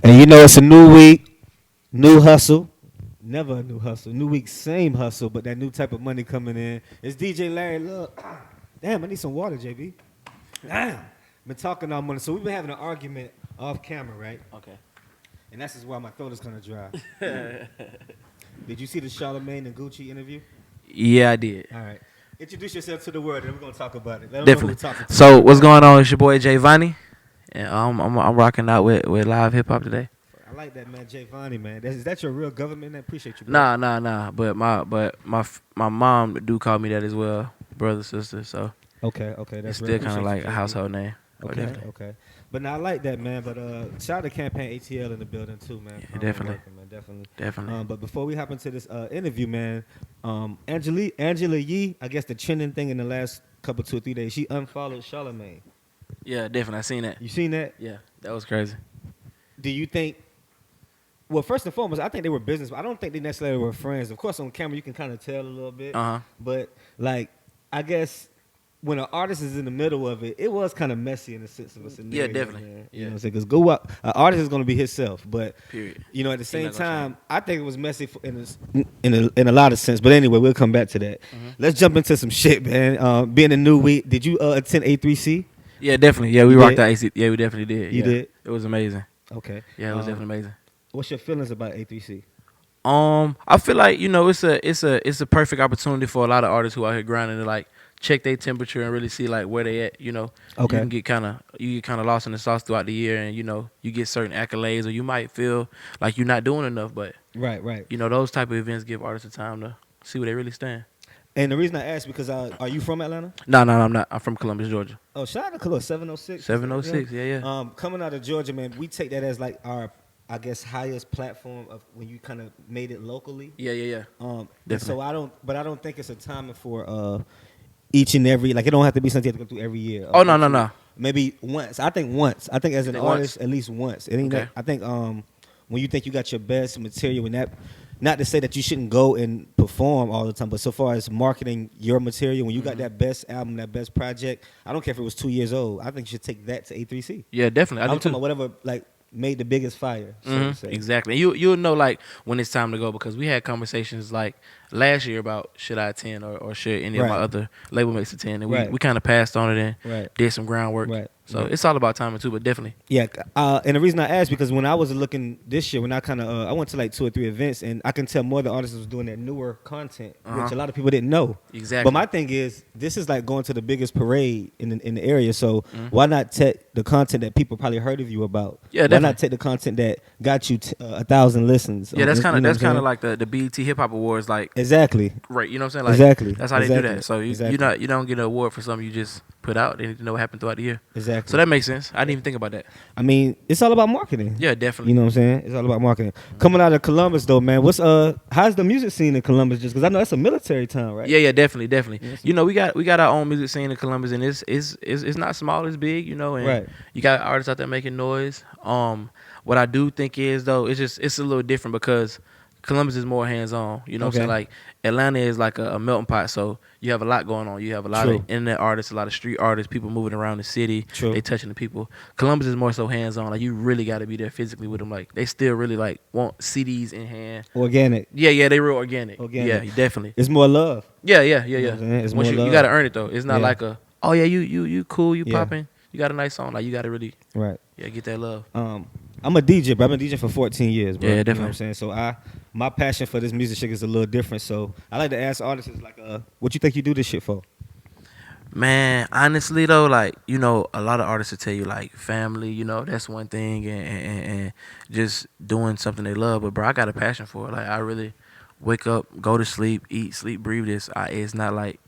And you know it's a new week, new hustle. Never a new hustle. New week, same hustle, but that new type of money coming in. It's DJ Larry. Look, damn, I need some water, JB. Damn, been talking all morning. So we've been having an argument off camera, right? Okay. And that's just why my throat is kind of dry. Did you see the Charlamagne and Gucci interview? Yeah, I did. All right. Introduce yourself to the world, and we're gonna talk about it. Let them Definitely. know who we're talking to. So what's going on? It's your boy JayVannie, and I'm rocking out with live hip hop today. I like that, man. JayVannie, man. Is that your real government name? Appreciate you, bro. Nah. But my mom do call me that as well, brother, sister. So Okay. That's it's still kind of like a household name. Okay. But now I like that, man. But shout out to Campaign ATL in the building too, man. Yeah, definitely. Working, man. Definitely. But before we hop into this interview, man, Angela Yee, I guess the trending thing in the last couple 2 or 3 days, she unfollowed Charlamagne. Yeah, definitely. I seen that. You seen that? Yeah, that was crazy. Do you think? Well, first and foremost, I think they were business, but I don't think they necessarily were friends. Of course, on camera you can kind of tell a little bit. But like, I guess when an artist is in the middle of it, it was kind of messy in the sense of a scenario. Yeah, definitely. Man. Yeah. You know what I'm saying? Because go up, an artist is going to be himself. But Period. you know, at the same time, I think it was messy in a lot of sense. But anyway, we'll come back to that. Mm-hmm. Let's jump into some shit, man. Being a new week, did you attend A3C? Yeah, definitely. Yeah, we You rocked did? out AC. Yeah, we definitely did. You did? It was amazing. Okay. Yeah, it was definitely amazing. What's your feelings about A3C? I feel like it's a perfect opportunity for a lot of artists who out here grinding to like check their temperature and really see like where they at. You know, Okay. You can get kind of lost in the sauce throughout the year, and you get certain accolades, or you might feel like you're not doing enough. But Right. those type of events give artists the time to see where they really stand. And the reason I asked because are you from Atlanta? No, I'm not. I'm from Columbus, Georgia. Oh, shout out to Columbus, 706. 706. Yeah. Coming out of Georgia, man, we take that as like our, I guess, highest platform of when you kind of made it locally. Yeah. And so I don't think it's a timing for each and every, like it don't have to be something you have to go through every year. Oh no. Maybe once. I think as an artist, at least once. It ain't Okay. I think when you think you got your best material, and that, not to say that you shouldn't go and perform all the time, but so far as marketing your material, when you got that best album, that best project, I don't care if it was 2 years old. I think you should take that to A3C. Yeah, definitely. I'm talking about whatever like made the biggest fire. So to say. Exactly. You'll know like when it's time to go, because we had conversations like last year about should I attend or should any of my other label mates attend, and we kind of passed on it and did some groundwork. Right. So it's all about timing too, but definitely. Yeah, and the reason I asked because when I was looking this year, when I kind of I went to like 2 or 3 events, and I can tell more of the artists was doing that newer content, which a lot of people didn't know. Exactly. But my thing is, this is like going to the biggest parade in the area. So why not take the content that people probably heard of you about? Yeah, why definitely. not take the content that got you 1,000 listens? Yeah, that's kind of of like the BET Hip Hop Awards, like exactly. right. You know what I'm saying? Like, Exactly. That's how they do that. So you don't get an award for something you just put out. They need to know what happened throughout the year. Exactly. So that makes sense. I didn't even think about that. I mean, it's all about marketing. Yeah, definitely. You know what I'm saying? It's all about marketing. Coming out of Columbus, though, man, how's the music scene in Columbus? Just because I know that's a military town, right? Yeah, definitely. Yes. You know, we got our own music scene in Columbus, and it's not small, it's big. You know, and Right. you got artists out there making noise. What I do think is though, it's a little different because Columbus is more hands on. You know what I'm saying? Like Atlanta is like a melting pot, so you have a lot going on. You have a lot of internet artists, a lot of street artists, people moving around the city. True. They touching the people. Columbus is more so hands on. Like you really got to be there physically with them. Like they still really like want CDs in hand. Organic. Yeah, they real organic. Yeah, definitely. It's more love. Yeah. You know what I'm saying? It's more love. You got to earn it though. It's not Yeah. like you cool, you popping. You got a nice song. Like you got to really get that love. I'm a DJ, but I've been DJing for 14 years, bro. Yeah, You know definitely. what I'm saying? So my passion for this music shit is a little different. So I like to ask artists like, what you think you do this shit for? Man, honestly though, like, you know, a lot of artists will tell you like family, you know, that's one thing, and just doing something they love. But bro, I got a passion for it. Like I really wake up, go to sleep, eat, sleep, breathe this. It's not like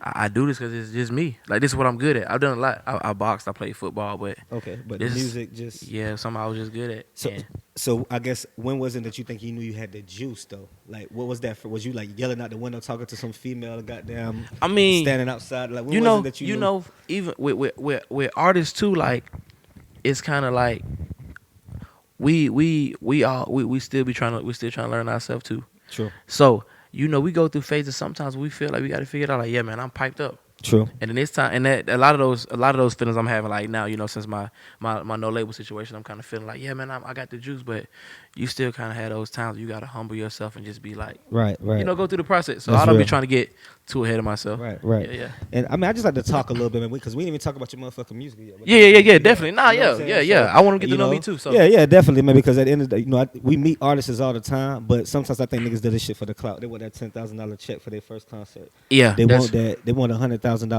I do this because it's just me. Like this is what I'm good at. I've done a lot. I boxed, I played football, but But the music just something I was just good at. So I guess when was it that you think you knew you had the juice though? Like what was that for? Was you like yelling out the window talking to some female goddamn? I mean, standing outside. Like when you was know, it that you knew? know, even with artists too, like it's kind of like we still trying to learn ourselves too. True. So you know, we go through phases sometimes we feel like we got to figure it out. Like, yeah, man, I'm piped up. True. And then this time, and that a lot of those feelings I'm having like now, you know, since my no label situation, I'm kind of feeling like, yeah, man, I got the juice, but you still kind of have those times you gotta humble yourself and just be like, Right. you know, go through the process. So That's I don't be real. trying to get too ahead of myself. Right. Yeah. And I mean, I just like to talk a little bit, man, because we didn't even talk about your motherfucking music yet. Yeah, definitely. Nah, You know what I'm saying? yeah. So, I want to get you to know me too. So yeah, definitely, man. Because at the end of the day, you know, we meet artists all the time, but sometimes I think niggas do this shit for the clout. They want that $10,000 check for their first concert. yeah, They want that. They want 100,000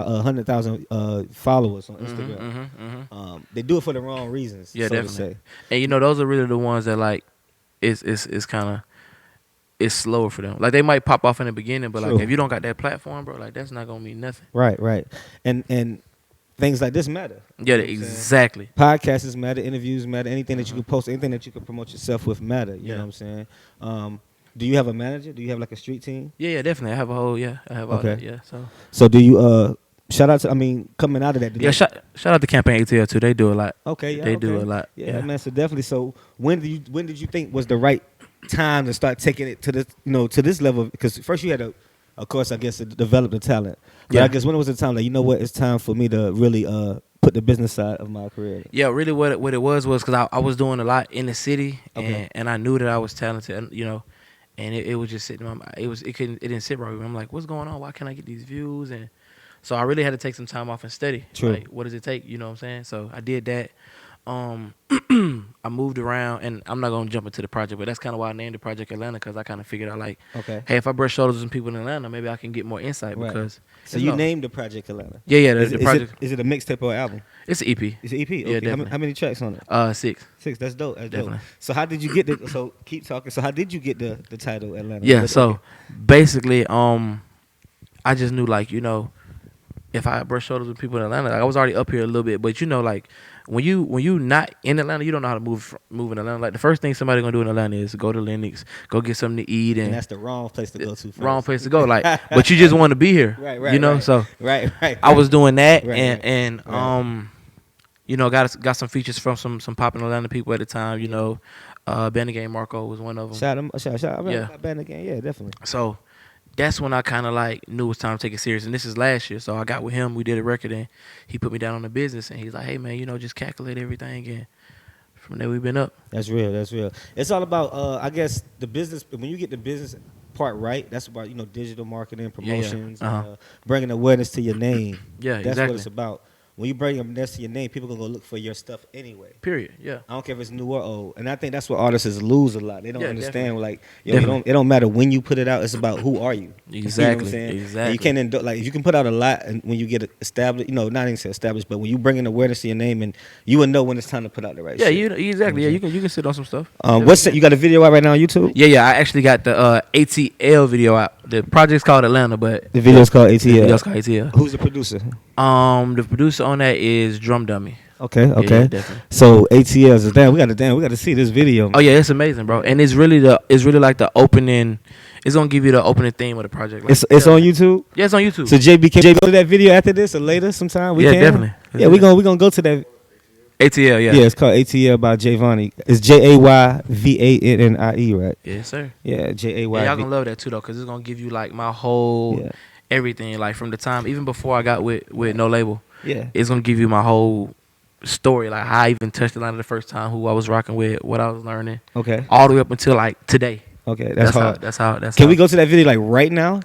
followers on Instagram. They do it for the wrong reasons. Yeah, so definitely. To say. And you know, those are really the ones that like, it's kind of. It's slower for them. Like they might pop off in the beginning, but True. like if you don't got that platform, bro, like that's not gonna mean nothing. Right. And things like this matter. Yeah, You know what I'm exactly. Podcasts matter, interviews matter, anything that you can post, anything that you can promote yourself with matter. You know what I'm saying? Do you have a manager? Do you have like a street team? Yeah, definitely. I have all Okay. that. Yeah, So do you shout out to, I mean, coming out of that? yeah. Shout out to Campaign ATL too. They do a lot. Okay, yeah, they do a lot. Yeah, man. So definitely. So when did you think was the right time to start taking it to this, to this level? Because first you had to, of course, I guess, to develop the talent. But Yeah. I guess when was the time like, you know what, it's time for me to really put the business side of my career. Yeah, really, what it was because I was doing a lot in the city, and I knew that I was talented, you know, and it was just sitting in my mind. It didn't sit right with me. I'm like, what's going on? Why can't I get these views? And so I really had to take some time off and study. True. Like, what does it take? You know what I'm saying? So I did that. I moved around, and I'm not gonna jump into the project, but that's kind of why I named the project Atlanta, because I kind of figured out like, hey, if I brush shoulders with some people in Atlanta, maybe I can get more insight. Right. Because So you named the project Atlanta. Yeah, Is the it- project. Is it a mixtape or album? It's an EP. It's an EP. Yeah, Okay. definitely. How many tracks on it? 6. 6. That's dope. That's Definitely. dope. So how did you get the? So keep talking. So how did you get the title Atlanta? Yeah. So basically, I just knew like, you know, if I brush shoulders with people in Atlanta, like I was already up here a little bit, but you know, like when you not in Atlanta, you don't know how to move in Atlanta. Like the first thing somebody gonna do in Atlanta is go to Lennox, go get something to eat, and that's the wrong place to go to. First. Wrong place to go. Like, but you just want to be here, Right. You know, right. so right. I was doing that, Right, and you know, got some features from some popping Atlanta people at the time. You know, Benegay Marco was one of them. Shout out. Yeah. Band again. Yeah, definitely. So that's when I kind of like knew it was time to take it serious. And this is last year. So I got with him. We did a record, and he put me down on the business. And he's like, hey, man, you know, just calculate everything. And from there, we've been up. That's real. It's all about, I guess, the business. When you get the business part right, that's about, digital marketing, promotions, bringing awareness to your name. Yeah, that's exactly. what it's about. When you bring awareness to your name, people going to go look for your stuff anyway. Period, yeah. I don't care if it's new or old. And I think that's what artists lose a lot. They don't understand, definitely. Like, it don't matter when you put it out. It's about who are you. Exactly, You know what I'm saying? exactly. And you can't, like, if you can put out a lot and when you get it established, not even say established, but when you bring in awareness to your name, and you will know when it's time to put out the right shit. Yeah, exactly. Yeah, you can sit on some stuff. You got a video out right now on YouTube? Yeah. I actually got the ATL video out. The project's called Atlanta, but The video's called ATL. The video's called ATL. Who's the producer? The producer on that is Drum Dummy. Okay. Yeah, definitely. So ATL is we got to see this video. Oh yeah, it's amazing, bro. And it's really like the opening. It's gonna give you the opening theme of the project. Like, It's on YouTube. Yeah, it's on YouTube. So JB, can JB go to that video after this or later sometime? We Yeah, can? definitely. Yeah, we gonna go to that. ATL, yeah. Yeah, it's called ATL by JayVannie. It's JayVannie, right? Yes, sir. Yeah, JAY. Yeah, y'all gonna love that too though, cause it's gonna give you like my whole everything, like from the time even before I got with no label. Yeah. It's gonna give you my whole story, like how I even touched Atlanta the first time, who I was rocking with, what I was learning. Okay. All the way up until like today. Okay, that's hard. That's how. Can we go to that video like right now?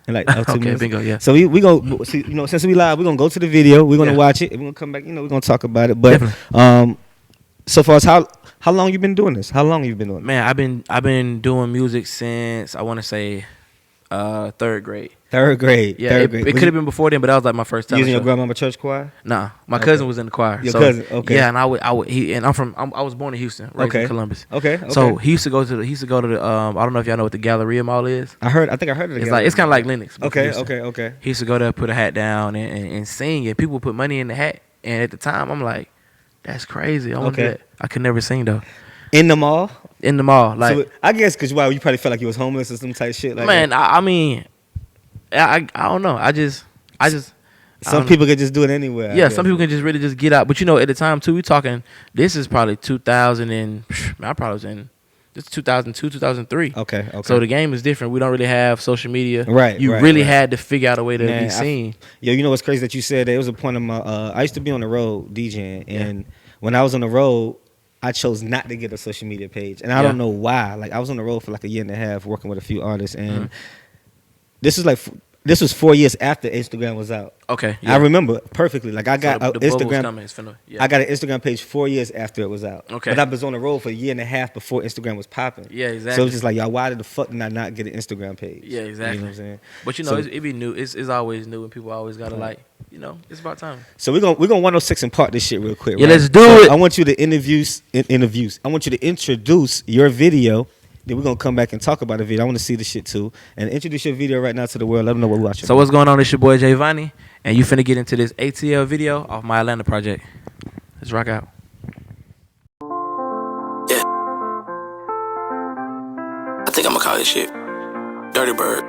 In like 2 Okay, minutes? bingo, yeah. So we go see, since we live, we're gonna go to the video. We're gonna watch it, and we're gonna come back. We're gonna talk about it. But so far as how long you been doing this? How long you been doing it? Man, I've been doing music since I want to say 3rd grade. 3rd grade. Yeah, it could have been before then, but that was like my first time. Using your grandmama church choir? Nah, my cousin was in the choir. Your cousin, okay. Yeah, and I was born in Houston, raised in Columbus. Okay. So he used to go to the I don't know if y'all know what the Galleria Mall is. I think I heard of it. It's kind of like Lennox. Okay. He used to go there, put a hat down, and sing, and people put money in the hat. And at the time, I'm like, that's crazy. I want to do that. I could never sing though. In the mall? In the mall, like. So, I guess because you probably felt like you was homeless or some type shit like man, that. I mean, I don't know. I just. Some people can just do it anywhere. Yeah, some people can just really just get out. But at the time too, we talking. This is probably 2000 and I probably was in It's 2002, 2003. Okay. So the game is different. We don't really have social media. Right. You really had to figure out a way to Man, be seen. You know what's crazy that you said that? It was a point of my. I used to be on the road DJing, and when I was on the road, I chose not to get a social media page, and I don't know why. Like I was on the road for like a year and a half working with a few artists, and this was 4 years after Instagram was out. Okay, I remember perfectly. Like I got the Instagram. Coming, I got an Instagram page 4 years after it was out. Okay, but I was on the road for a year and a half before Instagram was popping. Yeah, exactly. So it was just like, y'all, why did the fuck did I not get an Instagram page? Yeah, exactly. You know what I'm saying? But So- it be new. It's always new, and people always gotta it's about time. So we're gonna 106 and part this shit real quick. Yeah, right? let's do it. I want you to interviews. I want you to introduce your video. Then we're gonna come back and talk about the video. I want to see the shit too, and introduce your video right now to the world. Let them know what we're watching. So what's going on? It's your boy JayVannie, and you finna get into this ATL video off my Atlanta project. Let's rock out. Yeah. I think I'm gonna call this shit Dirty Bird.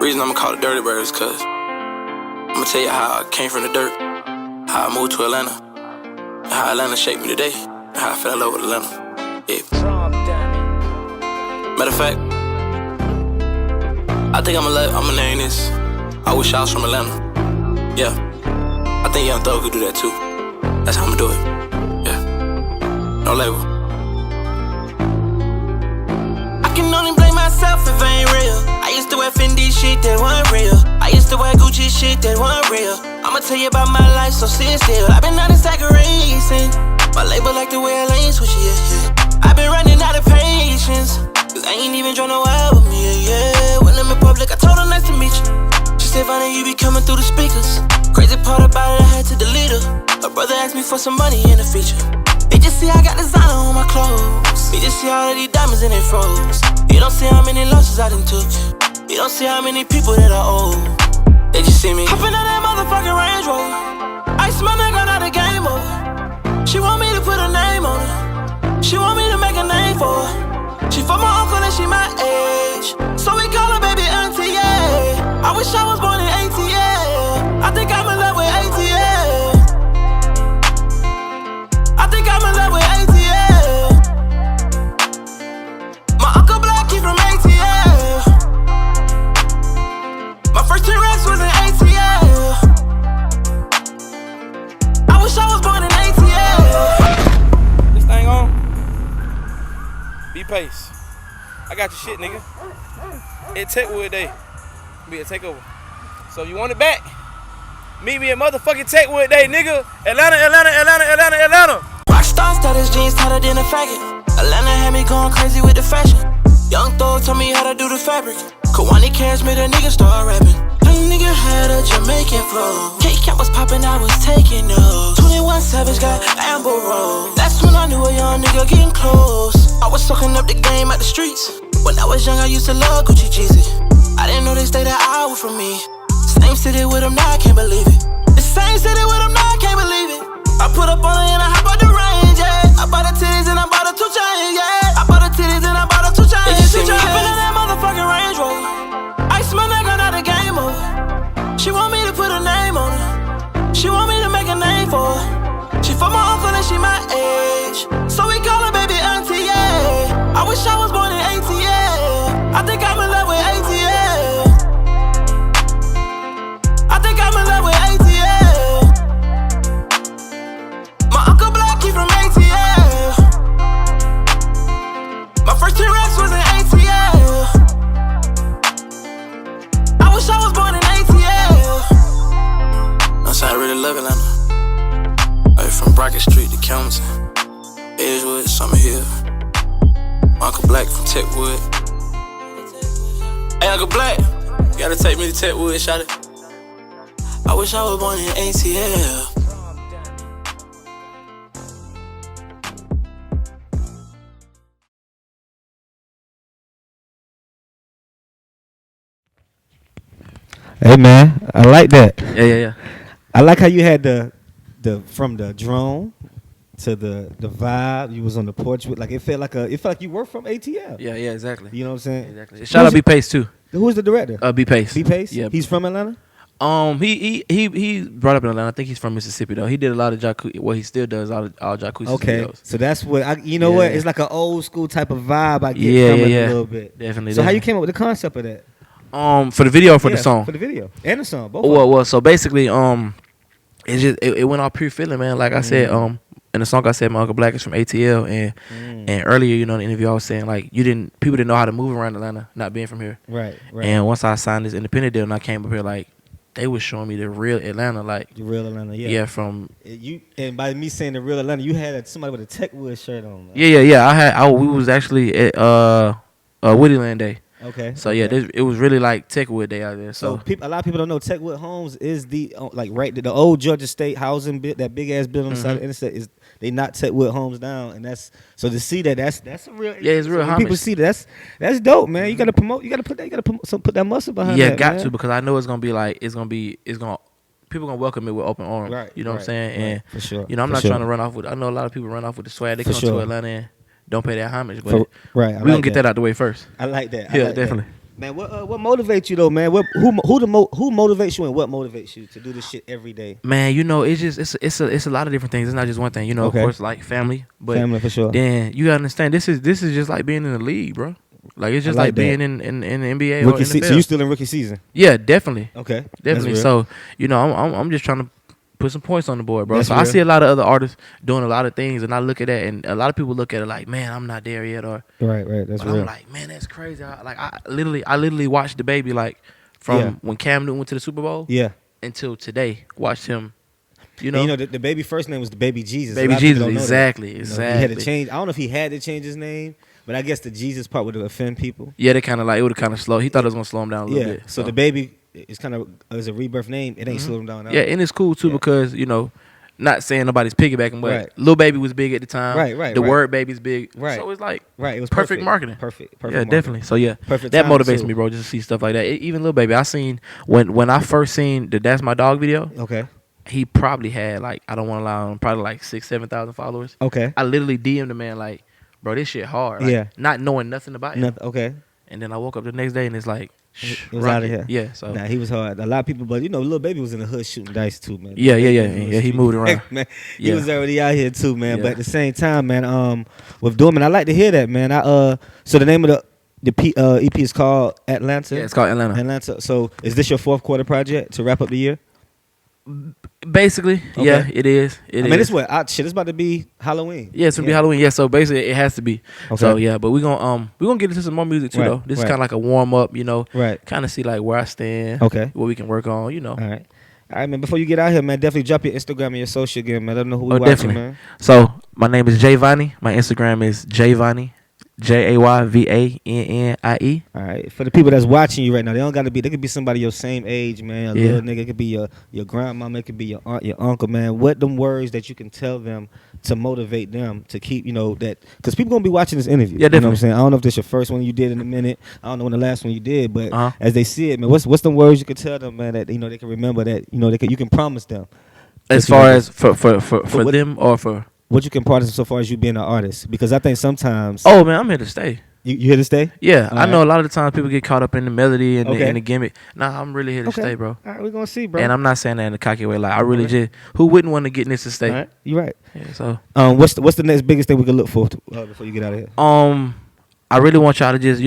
Reason I'm gonna call it Dirty Bird is cause I'm gonna tell you how I came from the dirt, how I moved to Atlanta, and how Atlanta shaped me today, and how I fell in love with Atlanta. Yeah. Matter of fact, I think I'ma name this I Wish I Was From Atlanta. Yeah. I think Young Thug could do that too. That's how I'ma do it. Yeah. No label. I can only blame myself if I ain't real. I used to wear Fendi shit that wasn't real. I used to wear Gucci shit that wasn't real. I'ma tell you about my life, so sit still. I've been on this stack of racing. My label like the way I lane switch, yeah. I've been running out of patience, cause I ain't even tryna wild with me, yeah. When I'm in public, I told her nice to meet you. She said, Vannie, you be coming through the speakers. Crazy part about it, I had to delete her. Her brother asked me for some money in the feature. They just see I got designer on my clothes. He just see all of these diamonds in it froze. You don't see how many losses I done took. You don't see how many people that I owe. They just see me hopping on that motherfucking Range Rover. Ice my nigga, now the game over. She want me to put a name on her. She want me to make a name for her. She for my uncle and she my age, so we call her baby auntie, yeah. I wish I was born in ATL. I think I'm in love with ATL. I think I'm in love with ATL. My uncle Black, he from ATL. My first 10 racks was in ATL. I wish I was born in ATL. This thing on? Be pace. I got your shit, nigga. It Techwood Day. Be a takeover. So you want it back? Meet me at motherfucking Techwood Day, nigga. Atlanta. Rockstar status, jeans tighter than a faggot. Atlanta had me going crazy with the fashion. Young Thug told me how to do the fabric. Kawani Cash made a nigga start rapping. Young nigga had a Jamaican flow. K-Cap was popping, I was taking notes. 21 Savage got Amber Rose. That's when I knew a young nigga getting close. I was soaking up the game at the streets. When I was young, I used to love Gucci Jeezy. I didn't know they stayed an hour from me. Same city with them, now I can't believe it. The same city with them, now I can't believe it. I put up on her and I hop out the range, yeah. I bought her titties and I bought her 2 chains, yeah. I bought her titties and I bought her 2 chains. They just see me hopping in that motherfucking Range Rover. Ice my nigga, now the game over. She want me to put a name on her. She want me to make a name for her. She for my uncle and she my age, so we call her baby auntie, yeah. I wish I was born in ATL. I think I'm in love with ATL. I think I'm in love with ATL. My uncle Black, he from ATL. My first 10 racks was in ATL. I wish I was born in ATL. I'm saying I really love Atlanta. Like from Brockett Street to Kelmton, Edgewood, Summer Hill. My Uncle Black from Techwood. Hey, Uncle Black, you gotta take me to Techwood, shawty. I wish I was born in ATL. Hey man, I like that. Yeah. I like how you had the from the drone to the vibe. You was on the porch with it felt like you were from ATL. Yeah, exactly. You know what I'm saying? Exactly. Shout out B Pace too. Who's the director? B Pace. B Pace. Yeah. He's from Atlanta. He brought up in Atlanta. I think he's from Mississippi though. He did a lot of jacuzzi. Well, he still does all jacuzzi videos. So that's what you know. What it's like an old school type of vibe I get from it a little bit. Definitely. So how you came up with the concept of that? For the video or for the song? For the video and the song, both. Well, so basically, it just it went off pure feeling, man. Like I said, in the song I said, my Uncle Black is from ATL, and earlier, you know, in the interview I was saying like people didn't know how to move around Atlanta, not being from here. Right. And once I signed this independent deal and I came up here, like they was showing me the real Atlanta, like the real Atlanta, yeah. From you, and by me saying the real Atlanta, you had somebody with a Techwood shirt on. Man. Yeah. We was actually at Woodyland Day. Okay. So yeah, it was really like Techwood Day out there. So a lot of people don't know Techwood Homes is the the old Georgia State housing bit, that big ass building on the side of the interstate is they knocked Techwood Homes down, and that's so to see that's a real it's real. When people see that's dope, man. You gotta promote. You gotta put that muscle behind. Yeah, got to because I know it's gonna be like people gonna welcome it with open arms. Right. You know what I'm saying? And for sure. You know I'm not trying to run off with. I know a lot of people run off with the swag. They come to Atlanta and don't pay that homage, but we gonna get that out the way first. I like that. Yeah, definitely. Man, what motivates you though, man? Who motivates you and what motivates you to do this shit every day? Man, you know, it's a lot of different things. It's not just one thing. You know, of course, like family, but family for sure. Then you gotta understand this is just like being in the league, bro. Like it's just like being in the NBA or NFL. So you still in rookie season? Yeah, definitely. Okay, definitely. So you know, I'm just trying to put some points on the board, bro. That's so real. I see a lot of other artists doing a lot of things, and I look at that, and a lot of people look at it like, man, I'm not there yet, or right. That's real. I'm like, man, that's crazy. I literally watched the baby like from when Cam Newton went to the Super Bowl, until today. Watched him. You know, the baby first name was the Baby Jesus. Baby Jesus, exactly. He had to change. I don't know if he had to change his name, but I guess the Jesus part would offend people. Yeah, they kind of like it would have kind of slow. He thought it was gonna slow him down a little bit. So the baby is kind of as a rebirth name. It ain't slowed him down. Yeah, and it's cool too because you know. Not saying nobody's piggybacking, but Lil Baby was big at the time. Right. The word Baby's big. Right. So it's like it was perfect marketing. Perfect. Yeah, marketing. definitely. So yeah, perfect. That motivates me, bro, just to see stuff like that. Even Lil Baby, I seen when I first seen the That's My Dog video. Okay. He probably had like, I don't want to lie on him, probably like 6,000-7,000 followers. Okay. I literally DM'd the man like, bro, this shit hard. Like, not knowing nothing about him. Okay. And then I woke up the next day and it's like, it was out of here. Yeah, so he was hard. A lot of people, but you know, Lil Baby was in the hood shooting dice too, man. Yeah. He moved around. Man, he was already out here too, man. But at the same time, man, with Dorman, I like to hear that, man. So the name of the EP is called Atlanta. Yeah, it's called Atlanta. So is this your fourth quarter project to wrap up the year? Basically, yeah, it is. I mean, it's what it's about to be Halloween. Yeah, it's gonna be Halloween. Yeah, so basically, it has to be. Okay. So yeah, but we're gonna get into some more music too, though. This is kind of like a warm up, you know. Right. Kind of see like where I stand. Okay. What we can work on, you know. All right, man. Before you get out here, man, definitely drop your Instagram and your social again, man. Let them know who we watching, definitely. man. So my name is JayVannie. My Instagram is JayVannie. JayVannie. All right. For the people that's watching you right now, they could be somebody your same age, man. A little nigga. It could be your grandmama. It could be your aunt, your uncle, man. What them words that you can tell them to motivate them to keep, that, because people gonna be watching this interview. Yeah, definitely. You know what I'm saying? I don't know if this your first one you did in a minute. I don't know when the last one you did, but as they see it, man, what's them words you can tell them, man, that they can remember, that you can promise them. As far as for them or for what you can promise so far as you being an artist, because I think sometimes. Oh man, I'm here to stay. You here to stay? Yeah, I know a lot of the times people get caught up in the melody and the gimmick. Nah, I'm really here to stay, bro. All right, we're gonna see, bro. And I'm not saying that in a cocky way. Like I really just, who wouldn't want to get in this to stay? All right, you right. Yeah. So, what's the next biggest thing we can look for before you get out of here? I really want y'all to just,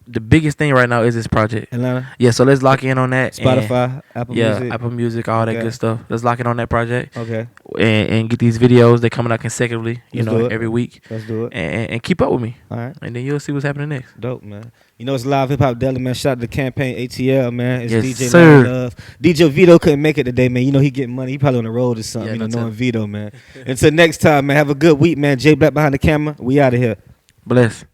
the biggest thing right now is this project. Atlanta? Yeah, so let's lock in on that. Spotify, Apple Music. Yeah, Apple Music, all that good stuff. Let's lock in on that project. Okay. And get these videos. They're coming out consecutively, every week. Let's do it. And keep up with me. All right. And then you'll see what's happening next. Dope, man. It's Live Hip Hop Daily, man. Shout out to the campaign ATL, man. It's yes, DJ sir. Love. DJ Vito couldn't make it today, man. He getting money. He probably on the road or something, knowing Vito, man. Until next time, man. Have a good week, man. Jay Black behind the camera. We out of here. Bless.